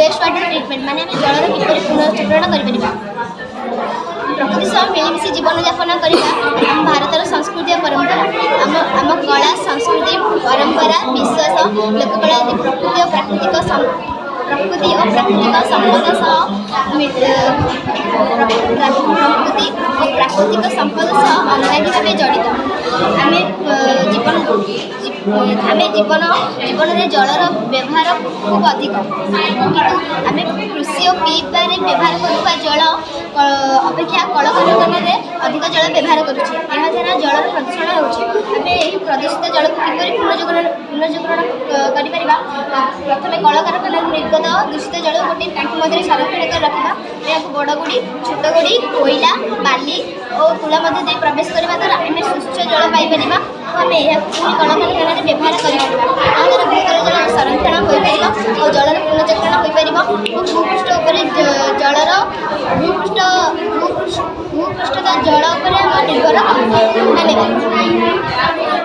Waste water treatment माने जलर किपरि पुनर्चक्रण कर प्रकृति सह मिलमिशि जीवन यापन करवा भारतर संस्कृति और परंपरा आम कला संस्कृति परंपरा विश्वास लोककला आदि प्रकृति और प्राकृतिक संपद संपद सह अनादि भाव जड़ित आम जीवन में जलर व्यवहार खूब अधिक किंतु आम कृषि और पीबार व्यवहार करुवा जल अपेक्षा कलकारखाना अधिक जल व्यवहार करुद्वारा जलर प्रदूषण होमें प्रदूषित जल को किपरि पुनर्चक्रण कर प्रथम कलकारखाना निर्गत दूषित जल गोटे टांकी मध्य संरक्षण कर रखा या बड़ गुड़ी छोट गुड़ी कोईला बाली और तुला प्रवेश करने द्वारा आम स्वच्छ जल पाइपर आम यह कलकारखाना व्यवहार कर भूतल जल संरक्षण हो और जलर पुनर्चक्रण हो पार भूपृष्ठ जलर भूपृष्ठ जल निर्भर धन्यवाद।